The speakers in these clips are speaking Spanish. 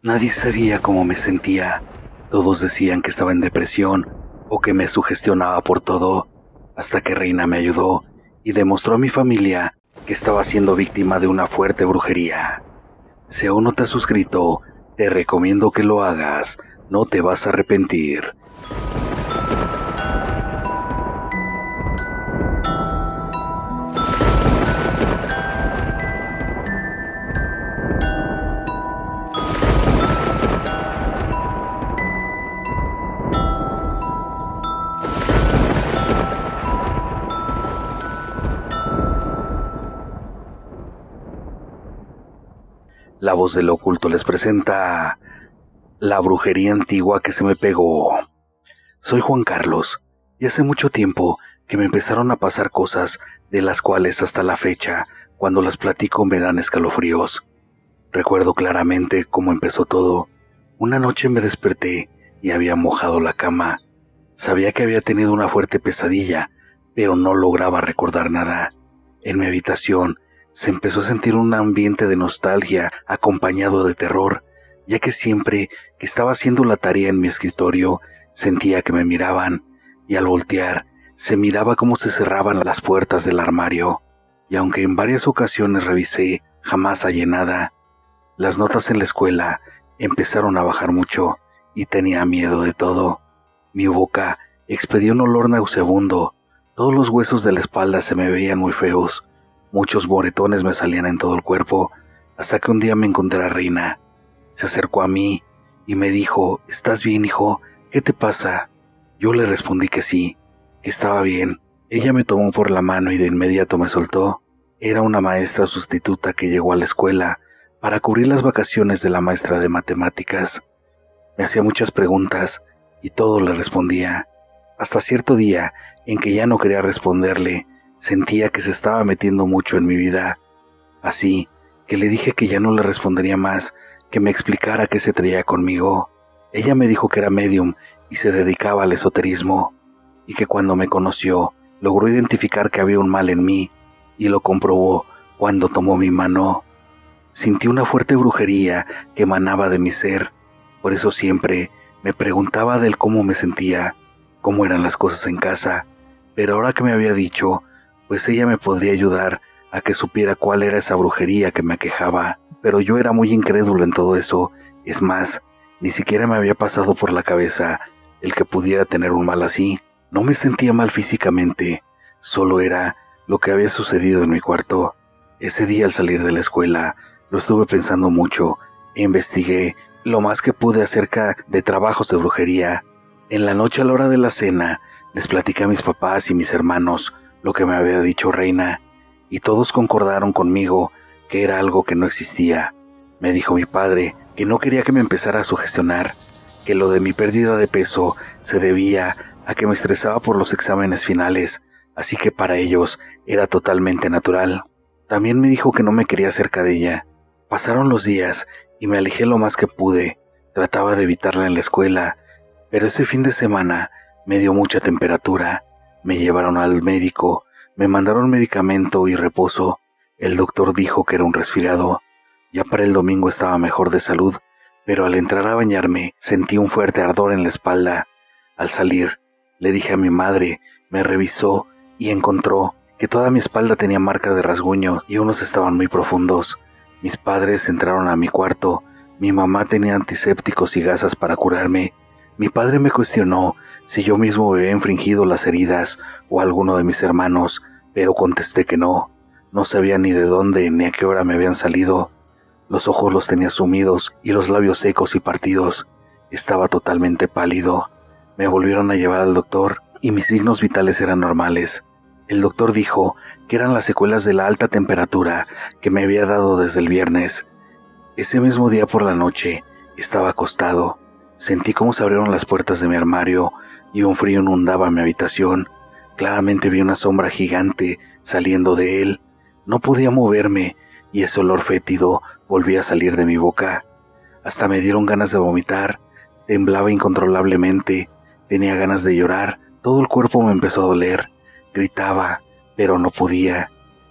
Nadie sabía cómo me sentía. Todos decían que estaba en depresión o que me sugestionaba por todo, hasta que Reina me ayudó y demostró a mi familia que estaba siendo víctima de una fuerte brujería. Si aún no te has suscrito, te recomiendo que lo hagas, no te vas a arrepentir. La voz del oculto les presenta la brujería antigua que se me pegó. Soy Juan Carlos, y hace mucho tiempo que me empezaron a pasar cosas de las cuales hasta la fecha, cuando las platico me dan escalofríos. Recuerdo claramente cómo empezó todo. Una noche me desperté y había mojado la cama. Sabía que había tenido una fuerte pesadilla, pero no lograba recordar nada. En mi habitación se empezó a sentir un ambiente de nostalgia acompañado de terror, ya que siempre que estaba haciendo la tarea en mi escritorio, sentía que me miraban, y al voltear, se miraba cómo se cerraban las puertas del armario, y aunque en varias ocasiones revisé, jamás hallé nada. Las notas en la escuela empezaron a bajar mucho, y tenía miedo de todo. Mi boca expedía un olor nauseabundo, todos los huesos de la espalda se me veían muy feos, muchos moretones me salían en todo el cuerpo, hasta que un día me encontré a Reina. Se acercó a mí y me dijo: ¿Estás bien, hijo? ¿Qué te pasa? Yo le respondí que sí, que estaba bien. Ella me tomó por la mano y de inmediato me soltó. Era una maestra sustituta que llegó a la escuela para cubrir las vacaciones de la maestra de matemáticas. Me hacía muchas preguntas y todo le respondía. Hasta cierto día en que ya no quería responderle, sentía que se estaba metiendo mucho en mi vida. Así que le dije que ya no le respondería más, que me explicara qué se traía conmigo. Ella me dijo que era médium y se dedicaba al esoterismo, y que cuando me conoció logró identificar que había un mal en mí, y lo comprobó cuando tomó mi mano. Sentí una fuerte brujería que emanaba de mi ser, por eso siempre me preguntaba de él cómo me sentía, cómo eran las cosas en casa, pero ahora que me había dicho, pues ella me podría ayudar a que supiera cuál era esa brujería que me aquejaba, pero yo era muy incrédulo en todo eso. Es más, ni siquiera me había pasado por la cabeza el que pudiera tener un mal así. No me sentía mal físicamente, solo era lo que había sucedido en mi cuarto. Ese día al salir de la escuela, lo estuve pensando mucho e investigué lo más que pude acerca de trabajos de brujería. En la noche a la hora de la cena, les platiqué a mis papás y mis hermanos lo que me había dicho Reina, y todos concordaron conmigo que era algo que no existía. Me dijo mi padre que no quería que me empezara a sugestionar, que lo de mi pérdida de peso se debía a que me estresaba por los exámenes finales, así que para ellos era totalmente natural. También me dijo que no me quería cerca de ella. Pasaron los días y me alejé lo más que pude. Trataba de evitarla en la escuela, pero ese fin de semana me dio mucha temperatura. Me llevaron al médico, me mandaron medicamento y reposo. El doctor dijo que era un resfriado. Ya para el domingo estaba mejor de salud, pero al entrar a bañarme sentí un fuerte ardor en la espalda. Al salir, le dije a mi madre, me revisó y encontró que toda mi espalda tenía marca de rasguños y unos estaban muy profundos. Mis padres entraron a mi cuarto. Mi mamá tenía antisépticos y gasas para curarme. Mi padre me cuestionó si yo mismo había infringido las heridas o alguno de mis hermanos, pero contesté que no. No sabía ni de dónde ni a qué hora me habían salido. Los ojos los tenía sumidos y los labios secos y partidos. Estaba totalmente pálido. Me volvieron a llevar al doctor y mis signos vitales eran normales. El doctor dijo que eran las secuelas de la alta temperatura que me había dado desde el viernes. Ese mismo día por la noche estaba acostado. Sentí cómo se abrieron las puertas de mi armario y un frío inundaba mi habitación. Claramente vi una sombra gigante saliendo de él. No podía moverme y ese olor fétido volvía a salir de mi boca. Hasta me dieron ganas de vomitar. Temblaba incontrolablemente. Tenía ganas de llorar. Todo el cuerpo me empezó a doler. Gritaba, pero no podía.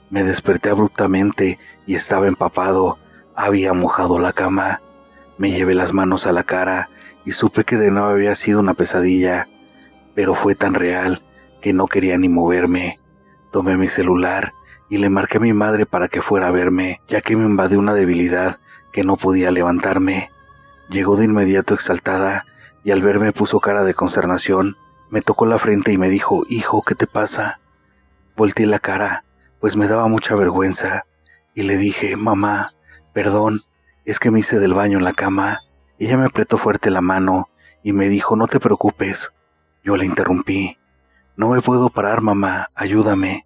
Me desperté abruptamente y estaba empapado. Había mojado la cama. Me llevé las manos a la cara y supe que de nuevo había sido una pesadilla, pero fue tan real que no quería ni moverme. Tomé mi celular y le marqué a mi madre para que fuera a verme, ya que me invadió una debilidad que no podía levantarme. Llegó de inmediato exaltada y al verme puso cara de consternación. Me tocó la frente y me dijo: «Hijo, ¿qué te pasa?». Volteé la cara, pues me daba mucha vergüenza, y le dije: «Mamá, perdón, es que me hice del baño en la cama». Ella me apretó fuerte la mano y me dijo: «No te preocupes». Yo la interrumpí: «No me puedo parar, mamá, ayúdame».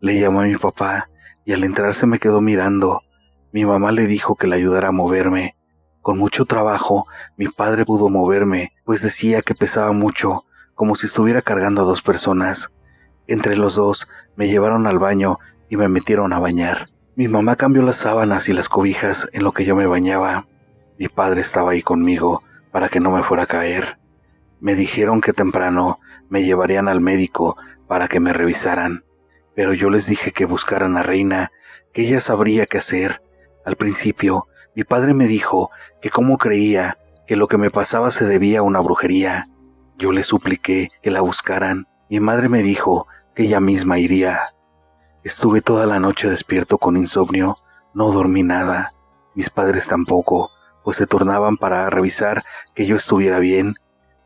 Le llamó a mi papá y al entrar se me quedó mirando. Mi mamá le dijo que le ayudara a moverme. Con mucho trabajo, mi padre pudo moverme, pues decía que pesaba mucho, como si estuviera cargando a 2 personas. Entre los dos me llevaron al baño y me metieron a bañar. Mi mamá cambió las sábanas y las cobijas en lo que yo me bañaba. Mi padre estaba ahí conmigo para que no me fuera a caer. Me dijeron que temprano me llevarían al médico para que me revisaran, pero yo les dije que buscaran a Reina, que ella sabría qué hacer. Al principio, mi padre me dijo que cómo creía que lo que me pasaba se debía a una brujería. Yo le supliqué que la buscaran. Mi madre me dijo que ella misma iría. Estuve toda la noche despierto con insomnio, no dormí nada. Mis padres tampoco, pues se turnaban para revisar que yo estuviera bien.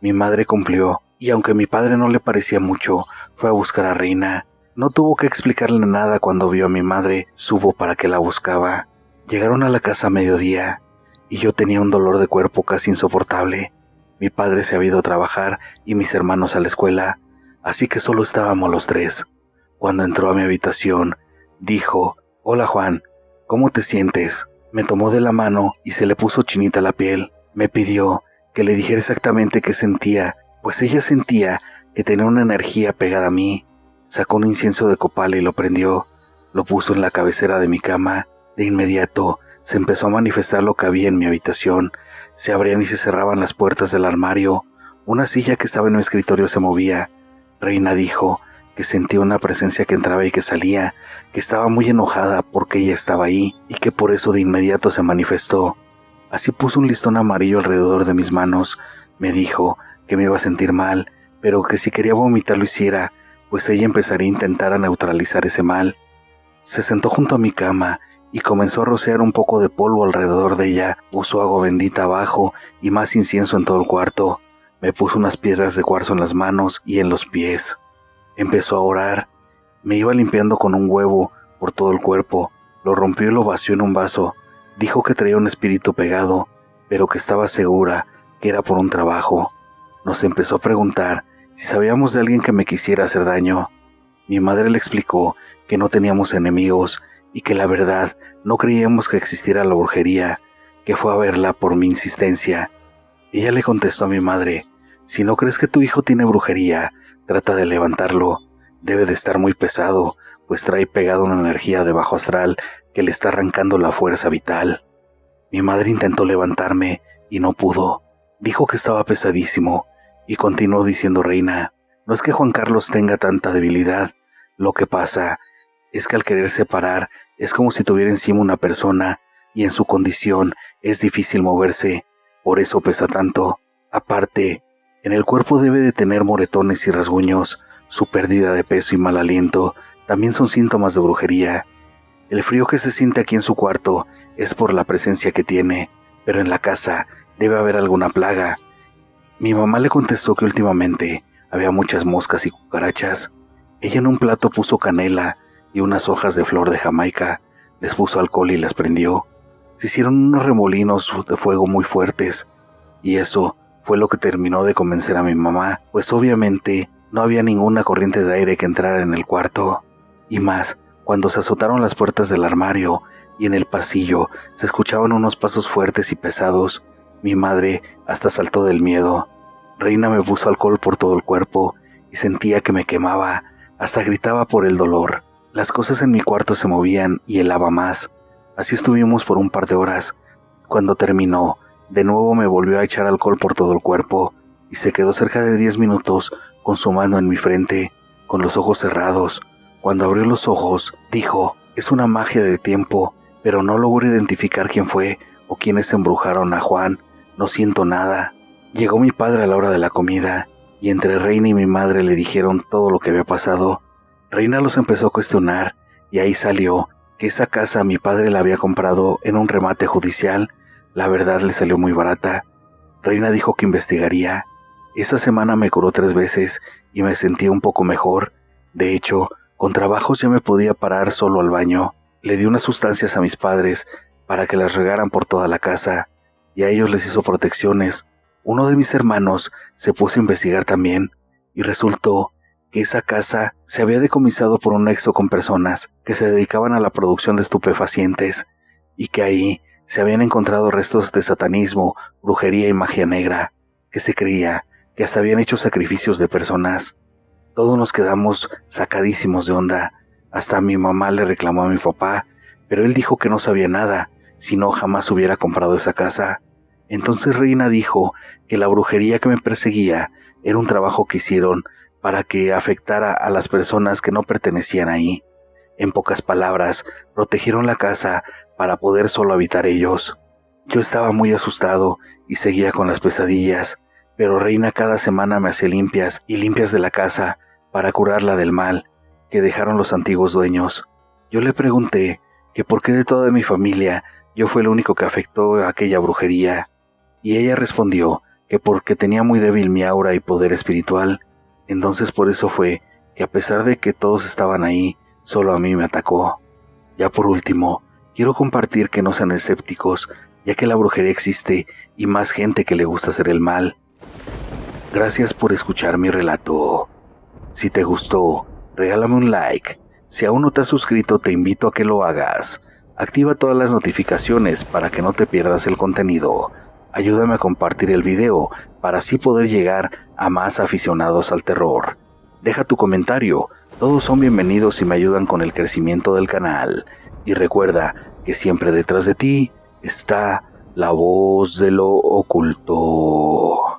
Mi madre cumplió, y aunque a mi padre no le parecía mucho, fue a buscar a Reina. No tuvo que explicarle nada cuando vio a mi madre, supo para qué la buscaba. Llegaron a la casa a mediodía, y yo tenía un dolor de cuerpo casi insoportable. Mi padre se había ido a trabajar y mis hermanos a la escuela, así que solo estábamos los 3. Cuando entró a mi habitación, dijo: «Hola Juan, ¿cómo te sientes?». Me tomó de la mano y se le puso chinita la piel. Me pidió que le dijera exactamente qué sentía, pues ella sentía que tenía una energía pegada a mí. Sacó un incienso de copal y lo prendió. Lo puso en la cabecera de mi cama. De inmediato se empezó a manifestar lo que había en mi habitación. Se abrían y se cerraban las puertas del armario. Una silla que estaba en mi escritorio se movía. Reina dijo que sentía una presencia que entraba y que salía, que estaba muy enojada porque ella estaba ahí y que por eso de inmediato se manifestó. Así puso un listón amarillo alrededor de mis manos. Me dijo que me iba a sentir mal, pero que si quería vomitar lo hiciera, pues ella empezaría a intentar a neutralizar ese mal. Se sentó junto a mi cama y comenzó a rociar un poco de polvo alrededor de ella. Puso agua bendita abajo y más incienso en todo el cuarto. Me puso unas piedras de cuarzo en las manos y en los pies. Empezó a orar. Me iba limpiando con un huevo por todo el cuerpo. Lo rompió y lo vació en un vaso. Dijo que traía un espíritu pegado, pero que estaba segura que era por un trabajo. Nos empezó a preguntar si sabíamos de alguien que me quisiera hacer daño. Mi madre le explicó que no teníamos enemigos y que la verdad no creíamos que existiera la brujería, que fue a verla por mi insistencia. Ella le contestó a mi madre: «Si no crees que tu hijo tiene brujería, trata de levantarlo. Debe de estar muy pesado, pues trae pegado una energía de bajo astral que le está arrancando la fuerza vital». Mi madre intentó levantarme y no pudo. Dijo que estaba pesadísimo y continuó diciendo: «Reina, no es que Juan Carlos tenga tanta debilidad. Lo que pasa es que al querer separar es como si tuviera encima una persona y en su condición es difícil moverse, por eso pesa tanto. Aparte, en el cuerpo debe de tener moretones y rasguños. Su pérdida de peso y mal aliento también son síntomas de brujería. El frío que se siente aquí en su cuarto es por la presencia que tiene, pero en la casa debe haber alguna plaga». Mi mamá le contestó que últimamente había muchas moscas y cucarachas. Ella en un plato puso canela y unas hojas de flor de Jamaica, les puso alcohol y las prendió. Se hicieron unos remolinos de fuego muy fuertes, y eso fue lo que terminó de convencer a mi mamá, pues obviamente no había ninguna corriente de aire que entrara en el cuarto. Y más, cuando se azotaron las puertas del armario y en el pasillo se escuchaban unos pasos fuertes y pesados, mi madre hasta saltó del miedo. Reina me puso alcohol por todo el cuerpo y sentía que me quemaba, hasta gritaba por el dolor. Las cosas en mi cuarto se movían y helaba más. Así estuvimos por un par de horas. Cuando terminó, de nuevo me volvió a echar alcohol por todo el cuerpo y se quedó cerca de 10 minutos con su mano en mi frente, con los ojos cerrados. Cuando abrió los ojos, dijo: «Es una magia de tiempo», pero no logró identificar quién fue o quiénes embrujaron a Juan, no siento nada. Llegó mi padre a la hora de la comida, y entre Reina y mi madre le dijeron todo lo que había pasado. Reina los empezó a cuestionar, y ahí salió que esa casa mi padre la había comprado en un remate judicial. La verdad le salió muy barata. Reina dijo que investigaría. Esa semana me curó 3 veces y me sentí un poco mejor. De hecho, con trabajos ya me podía parar solo al baño. Le di unas sustancias a mis padres para que las regaran por toda la casa, y a ellos les hizo protecciones. Uno de mis hermanos se puso a investigar también, y resultó que esa casa se había decomisado por un nexo con personas que se dedicaban a la producción de estupefacientes, y que ahí se habían encontrado restos de satanismo, brujería y magia negra, que se creía que hasta habían hecho sacrificios de personas. Todos nos quedamos sacadísimos de onda. Hasta mi mamá le reclamó a mi papá, pero él dijo que no sabía nada, si no jamás hubiera comprado esa casa. Entonces Reina dijo que la brujería que me perseguía era un trabajo que hicieron para que afectara a las personas que no pertenecían ahí. En pocas palabras, protegieron la casa para poder solo habitar ellos. Yo estaba muy asustado y seguía con las pesadillas, pero Reina cada semana me hacía limpias y limpias de la casa para curarla del mal que dejaron los antiguos dueños. Yo le pregunté que por qué de toda mi familia yo fui el único que afectó a aquella brujería, y ella respondió que porque tenía muy débil mi aura y poder espiritual. Entonces por eso fue que a pesar de que todos estaban ahí, solo a mí me atacó. Ya por último, quiero compartir que no sean escépticos, ya que la brujería existe y más gente que le gusta hacer el mal. Gracias por escuchar mi relato. Si te gustó, regálame un like. Si aún no te has suscrito, te invito a que lo hagas. Activa todas las notificaciones para que no te pierdas el contenido. Ayúdame a compartir el video para así poder llegar a más aficionados al terror. Deja tu comentario, todos son bienvenidos y me ayudan con el crecimiento del canal. Y recuerda que siempre detrás de ti está la voz de lo oculto.